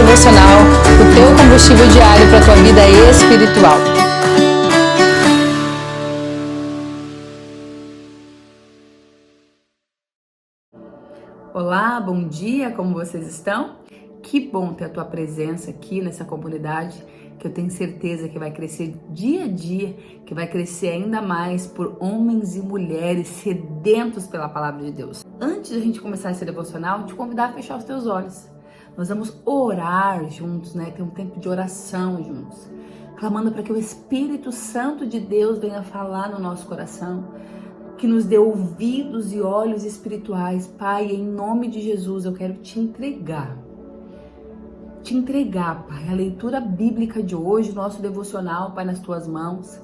Devocional, o teu combustível diário para a tua vida espiritual. Olá, bom dia, como vocês estão? Que bom ter a tua presença aqui nessa comunidade, que eu tenho certeza que vai crescer dia a dia, que vai crescer ainda mais por homens e mulheres sedentos pela palavra de Deus. Antes de a gente começar esse devocional, te convidar a fechar os teus olhos. Nós vamos orar juntos, né? Ter um tempo de oração juntos, clamando para que o Espírito Santo de Deus venha falar no nosso coração, que nos dê ouvidos e olhos espirituais. Pai, em nome de Jesus, eu quero te entregar, Pai, a leitura bíblica de hoje, nosso devocional, Pai, nas tuas mãos.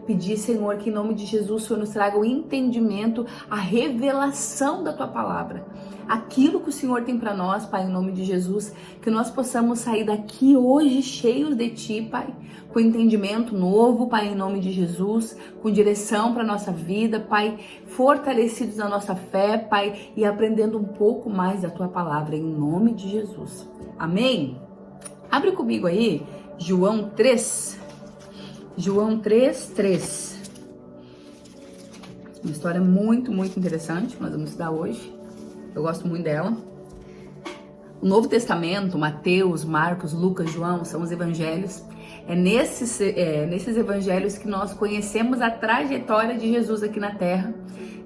Pedir, Senhor, que em nome de Jesus, o Senhor nos traga o entendimento, a revelação da tua palavra. Aquilo que o Senhor tem para nós, Pai, em nome de Jesus, que nós possamos sair daqui hoje cheios de Ti, Pai, com entendimento novo, Pai, em nome de Jesus, com direção para nossa vida, Pai, fortalecidos na nossa fé, Pai, e aprendendo um pouco mais da Tua palavra, em nome de Jesus. Amém? Abre comigo aí, João 3, 3. Uma história muito interessante que nós vamos estudar hoje. Eu gosto muito dela. O Novo Testamento, Mateus, Marcos, Lucas, João, são os evangelhos. É nesses evangelhos que nós conhecemos a trajetória de Jesus aqui na Terra.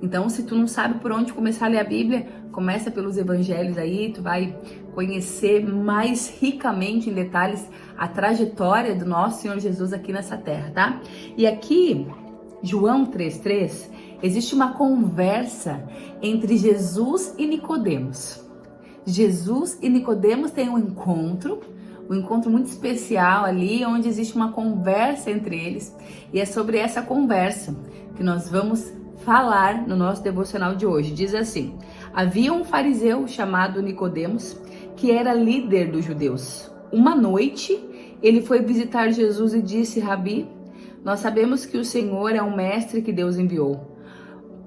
Então, se tu não sabe por onde começar a ler a Bíblia, começa pelos evangelhos aí, tu vai conhecer mais ricamente, em detalhes, a trajetória do nosso Senhor Jesus aqui nessa Terra, tá? E aqui, João 3:3, existe uma conversa entre Jesus e Nicodemos. Jesus e Nicodemos têm um encontro muito especial ali, onde existe uma conversa entre eles. E é sobre essa conversa que nós vamos falar no nosso devocional de hoje. Diz assim: havia um fariseu chamado Nicodemos, que era líder dos judeus. Uma noite, ele foi visitar Jesus e disse: Rabi, nós sabemos que o Senhor é um mestre que Deus enviou,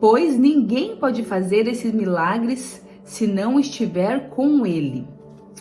pois ninguém pode fazer esses milagres se não estiver com ele.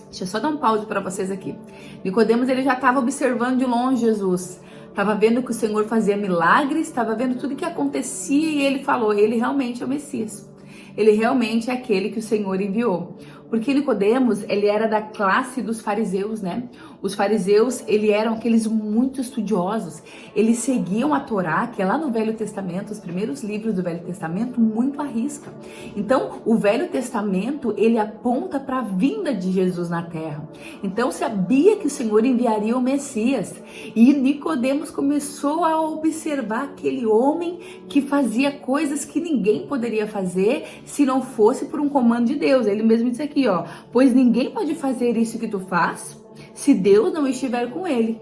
Deixa eu só dar um pause para vocês aqui. Nicodemos, ele já estava observando de longe Jesus, estava vendo que o Senhor fazia milagres, estava vendo tudo que acontecia e ele falou: ele realmente é o Messias. Ele realmente é aquele que o Senhor enviou. Porque Nicodemos, ele era da classe dos fariseus, né? Os fariseus, eles eram aqueles muito estudiosos. Eles seguiam a Torá, que é lá no Velho Testamento, os primeiros livros do Velho Testamento, muito à risca. Então, o Velho Testamento, ele aponta para a vinda de Jesus na Terra. Então, sabia que o Senhor enviaria o Messias. E Nicodemos começou a observar aquele homem que fazia coisas que ninguém poderia fazer se não fosse por um comando de Deus. Ele mesmo disse aqui, ó: pois ninguém pode fazer isso que tu faz se Deus não estiver com ele.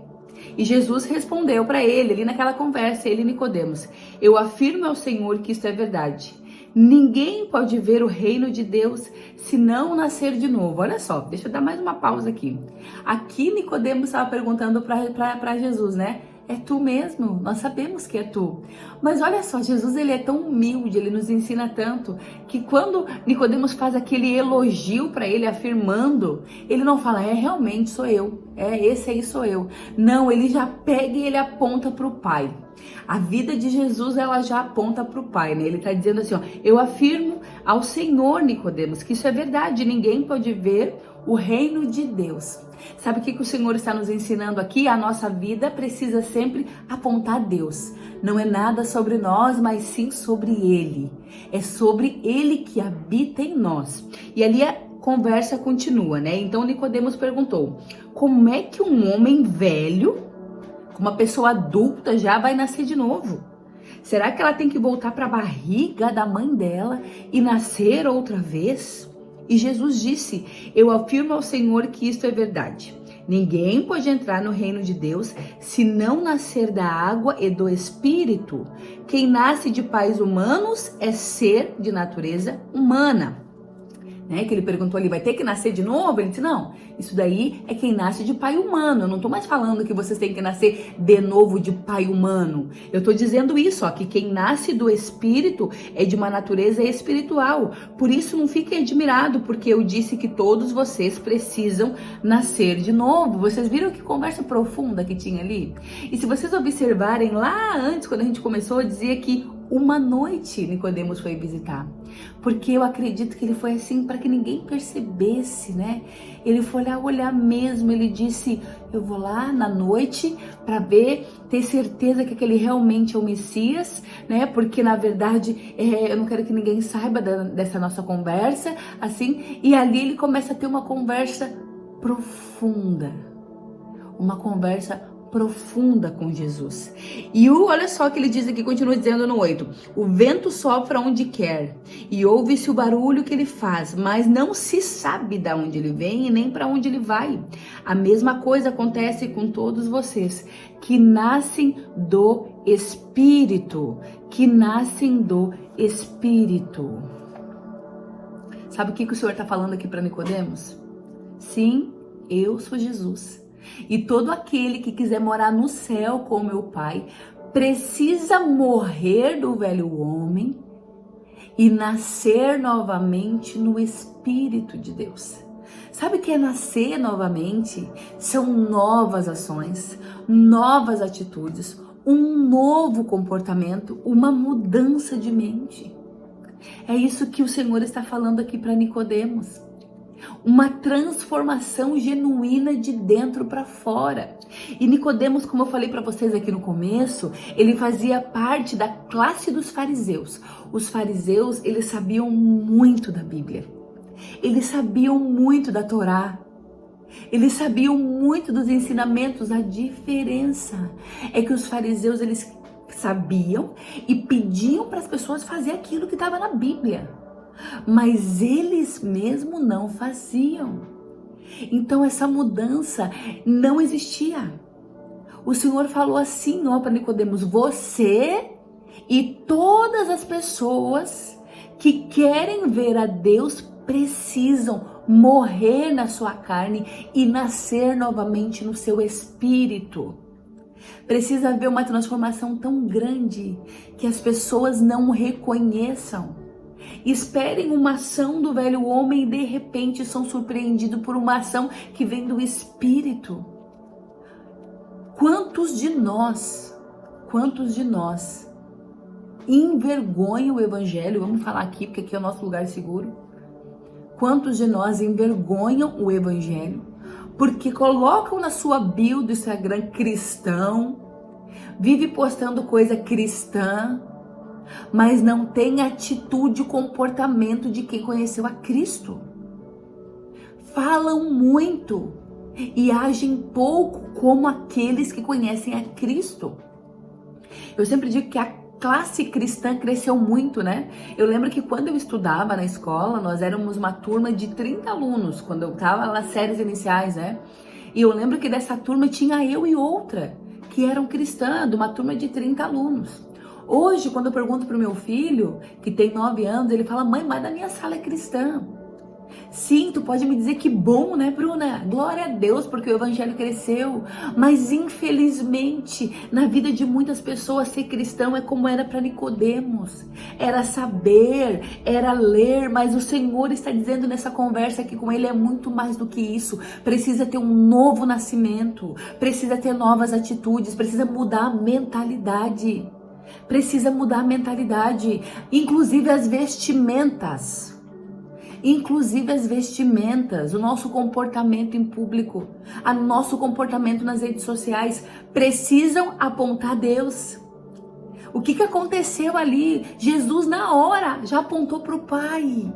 E Jesus respondeu para ele, ali naquela conversa, ele e Nicodemos: eu afirmo ao Senhor que isto é verdade. Ninguém pode ver o reino de Deus se não nascer de novo. Olha só, deixa eu dar mais uma pausa aqui. Aqui Nicodemos estava perguntando para Jesus, né? É tu mesmo, nós sabemos que é tu. Mas olha só, Jesus, ele é tão humilde, ele nos ensina tanto, que quando Nicodemos faz aquele elogio para ele, afirmando, ele não fala: é, realmente sou eu, esse aí sou eu. Não, ele já pega e ele aponta para o Pai. A vida de Jesus, ela já aponta para o Pai, né? Ele está dizendo assim, ó: eu afirmo ao Senhor, Nicodemos, que isso é verdade, ninguém pode ver o reino de Deus. Sabe o que o Senhor está nos ensinando aqui? A nossa vida precisa sempre apontar a Deus. Não é nada sobre nós, mas sim sobre Ele. É sobre Ele que habita em nós. E ali a conversa continua, né? Então Nicodemos perguntou: como é que um homem velho, uma pessoa adulta, já vai nascer de novo? Será que ela tem que voltar para a barriga da mãe dela e nascer outra vez? E Jesus disse: eu afirmo ao Senhor que isto é verdade. Ninguém pode entrar no reino de Deus se não nascer da água e do Espírito. Quem nasce de pais humanos é ser de natureza humana. né? Que ele perguntou ali, vai ter que nascer de novo? Ele disse, não, isso daí é quem nasce de pai humano. Eu não tô mais falando que vocês têm que nascer de novo de pai humano. Eu tô dizendo isso, ó, que quem nasce do Espírito é de uma natureza espiritual. Por isso não fiquem admirados, porque eu disse que todos vocês precisam nascer de novo. Vocês viram que conversa profunda que tinha ali? E se vocês observarem lá antes, quando a gente começou, dizia que uma noite Nicodemos foi visitar, porque eu acredito que ele foi assim para que ninguém percebesse, né? Ele foi lá olhar mesmo, ele disse, eu vou lá na noite para ver, ter certeza que aquele realmente é o Messias, né? Porque na verdade eu não quero que ninguém saiba dessa nossa conversa, assim, e ali ele começa a ter uma conversa profunda, com Jesus. E olha só que ele diz aqui, continua dizendo no 8. O vento sopra onde quer e ouve-se o barulho que ele faz, mas não se sabe de onde ele vem e nem para onde ele vai. A mesma coisa acontece com todos vocês que nascem do Espírito, Sabe o que o Senhor está falando aqui para Nicodemos? Sim, eu sou Jesus. E todo aquele que quiser morar no céu com meu Pai precisa morrer do velho homem e nascer novamente no Espírito de Deus. Sabe o que é nascer novamente? São novas ações, novas atitudes, um novo comportamento, uma mudança de mente. É isso que o Senhor está falando aqui para Nicodemos. Uma transformação genuína de dentro para fora. E Nicodemos, como eu falei para vocês aqui no começo, ele fazia parte da classe dos fariseus. Os fariseus, eles sabiam muito da Bíblia. Eles sabiam muito da Torá. Eles sabiam muito dos ensinamentos. A diferença é que os fariseus, eles sabiam e pediam para as pessoas fazer aquilo que estava na Bíblia. Mas eles mesmo não faziam. Então essa mudança não existia. O Senhor falou assim, ó, para Nicodemos, você e todas as pessoas que querem ver a Deus precisam morrer na sua carne e nascer novamente no seu espírito. Precisa haver uma transformação tão grande que as pessoas não reconheçam. Esperem uma ação do velho homem e de repente são surpreendidos por uma ação que vem do Espírito. Quantos de nós envergonham o Evangelho? Vamos falar aqui, porque aqui é o nosso lugar seguro. Quantos de nós envergonham o Evangelho? Porque colocam na sua bio do Instagram cristão, vive postando coisa cristã, mas não tem atitude e comportamento de quem conheceu a Cristo. Falam muito e agem pouco como aqueles que conhecem a Cristo. Eu sempre digo que a classe cristã cresceu muito, né? Eu lembro que quando eu estudava na escola, nós éramos uma turma de 30 alunos, quando eu estava nas séries iniciais, né? E eu lembro que dessa turma tinha eu e outra, que eram cristãs, de uma turma de 30 alunos. Hoje, quando eu pergunto pro meu filho, que tem 9 anos, ele fala, mãe, mas da minha sala é cristã. Sim, tu pode me dizer que bom, né, Bruna? Glória a Deus, porque o evangelho cresceu. Mas, infelizmente, na vida de muitas pessoas, ser cristão é como era para Nicodemos. Era saber, era ler, mas o Senhor está dizendo nessa conversa aqui com ele, é muito mais do que isso. Precisa ter um novo nascimento, precisa ter novas atitudes, precisa mudar a mentalidade. Precisa mudar a mentalidade, inclusive as vestimentas. O nosso comportamento em público, o nosso comportamento nas redes sociais precisam apontar Deus. O que aconteceu ali? Jesus na hora já apontou para o Pai.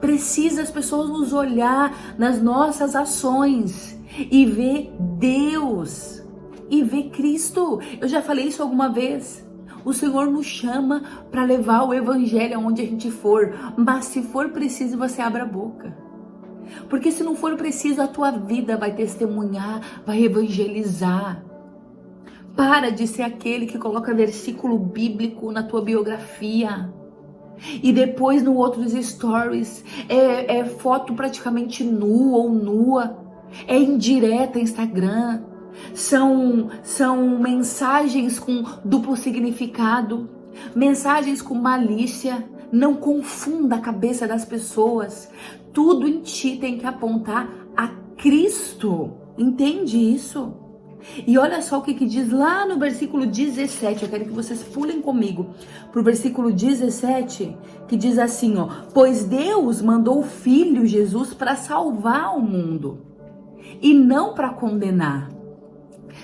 Precisa as pessoas nos olhar nas nossas ações e ver Deus e ver Cristo. Eu já falei isso alguma vez. O Senhor nos chama para levar o evangelho aonde a gente for, mas se for preciso, você abra a boca. Porque se não for preciso, a tua vida vai testemunhar, vai evangelizar. Para de ser aquele que coloca versículo bíblico na tua biografia. E depois no outros stories é foto praticamente nua ou nua. É indireta Instagram. São mensagens com duplo significado. Mensagens com malícia. Não confunda a cabeça das pessoas. Tudo em ti tem que apontar a Cristo. Entende isso? E olha só o que diz lá no versículo 17. Eu quero que vocês pulem comigo pro versículo 17, que diz assim, ó: pois Deus mandou o Filho Jesus para salvar o mundo e não para condenar.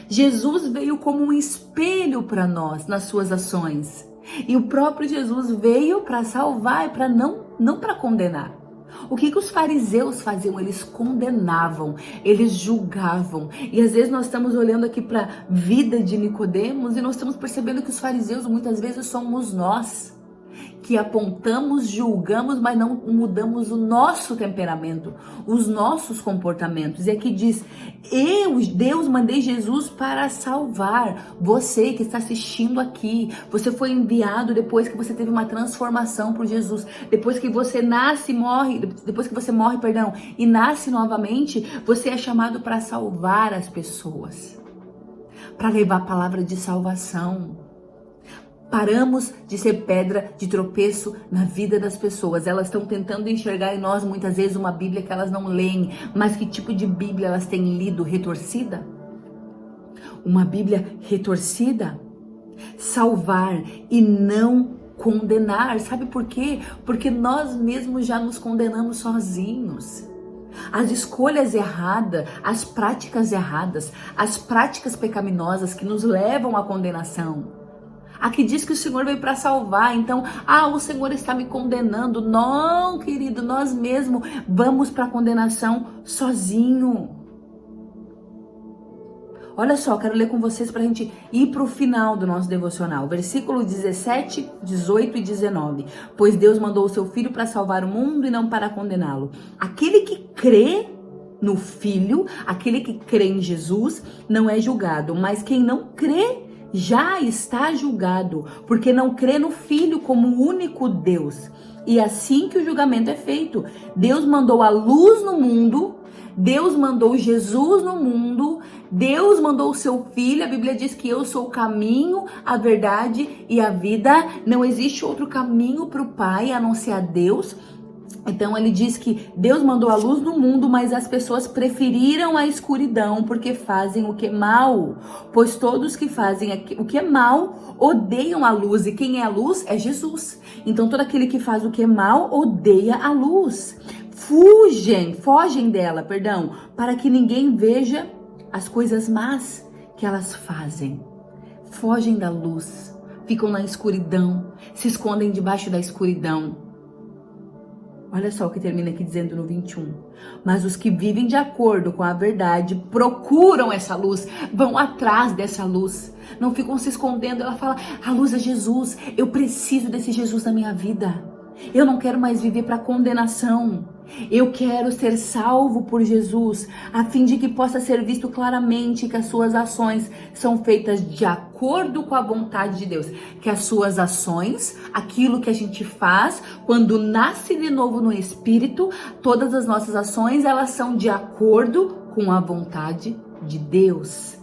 Jesus veio como um espelho para nós nas suas ações. E o próprio Jesus veio para salvar e para não para condenar. O que os fariseus faziam? Eles condenavam, eles julgavam. E às vezes nós estamos olhando aqui para a vida de Nicodemos e nós estamos percebendo que os fariseus muitas vezes somos nós, que apontamos, julgamos, mas não mudamos o nosso temperamento, os nossos comportamentos. E aqui diz: Deus, mandei Jesus para salvar você que está assistindo aqui. Você foi enviado depois que você teve uma transformação por Jesus. Depois que você morre, e nasce novamente, você é chamado para salvar as pessoas, para levar a palavra de salvação. Paramos de ser pedra de tropeço na vida das pessoas. Elas estão tentando enxergar em nós muitas vezes uma Bíblia que elas não leem. Mas que tipo de Bíblia elas têm lido? Retorcida? Uma Bíblia retorcida? Salvar e não condenar. Sabe por quê? Porque nós mesmos já nos condenamos sozinhos. As escolhas erradas, as práticas erradas, as práticas pecaminosas que nos levam à condenação. Aqui diz que o Senhor veio para salvar, então, o Senhor está me condenando. Não, querido, nós mesmos vamos para a condenação sozinho. Olha só, quero ler com vocês para a gente ir para o final do nosso devocional. Versículo 17, 18 e 19. Pois Deus mandou o seu Filho para salvar o mundo e não para condená-lo. Aquele que crê no Filho, aquele que crê em Jesus, não é julgado, mas quem não crê já está julgado, porque não crê no Filho como o único Deus. E assim que o julgamento é feito. Deus mandou a luz no mundo, Deus mandou Jesus no mundo, Deus mandou o seu Filho. A Bíblia diz que eu sou o caminho, a verdade e a vida. Não existe outro caminho para o Pai a não ser a Deus. Então ele diz que Deus mandou a luz no mundo, mas as pessoas preferiram a escuridão porque fazem o que é mal. Pois todos que fazem o que é mal odeiam a luz, e quem é a luz é Jesus. Então todo aquele que faz o que é mal odeia a luz. Fogem dela, para que ninguém veja as coisas más que elas fazem. Fogem da luz, ficam na escuridão, se escondem debaixo da escuridão. Olha só o que termina aqui dizendo no 21. Mas os que vivem de acordo com a verdade procuram essa luz, vão atrás dessa luz. Não ficam se escondendo. Ela fala: a luz é Jesus, eu preciso desse Jesus na minha vida. Eu não quero mais viver para condenação. Eu quero ser salvo por Jesus, a fim de que possa ser visto claramente que as suas ações são feitas de acordo com a vontade de Deus. Que as suas ações, aquilo que a gente faz, quando nasce de novo no Espírito, todas as nossas ações, elas são de acordo com a vontade de Deus.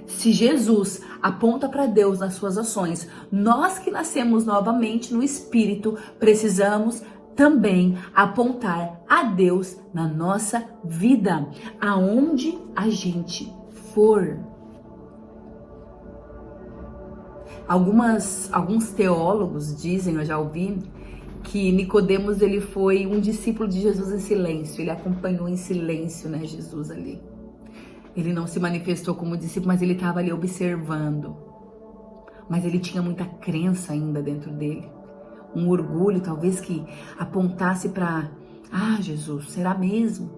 Se Jesus aponta para Deus nas suas ações, nós que nascemos novamente no Espírito, precisamos também apontar a Deus na nossa vida, aonde a gente for. Alguns teólogos dizem, eu já ouvi, que Nicodemos ele foi um discípulo de Jesus em silêncio, ele acompanhou em silêncio, Jesus ali. Ele não se manifestou como discípulo, mas ele estava ali observando. Mas ele tinha muita crença ainda dentro dele. Um orgulho, talvez, que apontasse para: Jesus, será mesmo?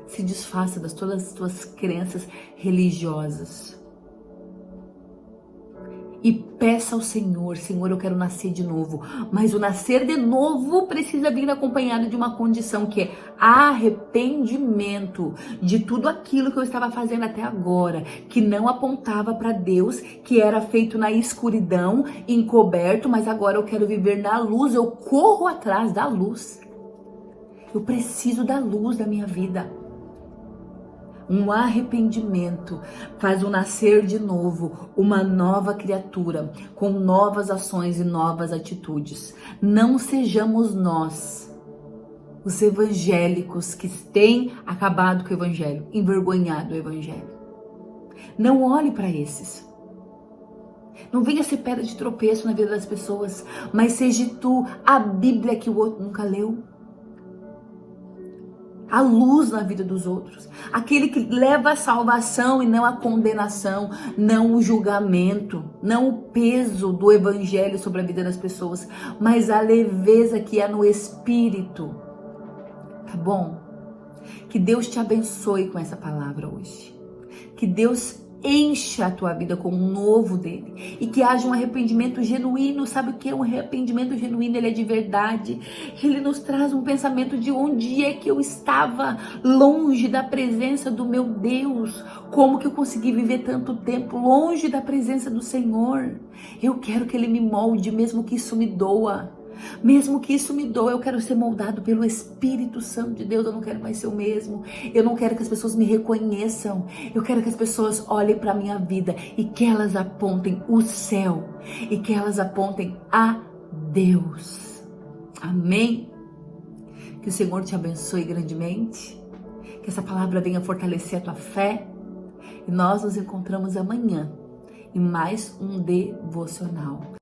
Se desfaça das todas as tuas crenças religiosas. e peça ao Senhor: Senhor, eu quero nascer de novo. Mas o nascer de novo precisa vir acompanhado de uma condição, que é arrependimento de tudo aquilo que eu estava fazendo até agora, que não apontava para Deus, que era feito na escuridão, encoberto, mas agora eu quero viver na luz, eu corro atrás da luz. Eu preciso da luz da minha vida. Um arrependimento faz o nascer de novo, uma nova criatura, com novas ações e novas atitudes. Não sejamos nós, os evangélicos que têm acabado com o evangelho, envergonhado o evangelho. Não olhe para esses. Não venha ser pedra de tropeço na vida das pessoas, mas seja tu a Bíblia que o outro nunca leu. A luz na vida dos outros, aquele que leva a salvação e não a condenação, não o julgamento, não o peso do evangelho sobre a vida das pessoas, mas a leveza que há no espírito, tá bom? Que Deus te abençoe com essa palavra hoje, que Deus encha a tua vida com um novo dele e que haja um arrependimento genuíno. Sabe o que é um arrependimento genuíno? Ele é de verdade. Ele nos traz um pensamento de onde é que eu estava longe da presença do meu Deus. Como que eu consegui viver tanto tempo longe da presença do Senhor? Eu quero que ele me molde, mesmo que isso me doa. Mesmo que isso me doa, eu quero ser moldado pelo Espírito Santo de Deus. Eu não quero mais ser o mesmo. Eu não quero que as pessoas me reconheçam. Eu quero que as pessoas olhem para a minha vida e que elas apontem o céu e que elas apontem a Deus. Amém? Que o Senhor te abençoe grandemente. Que essa palavra venha fortalecer a tua fé. E nós nos encontramos amanhã em mais um devocional.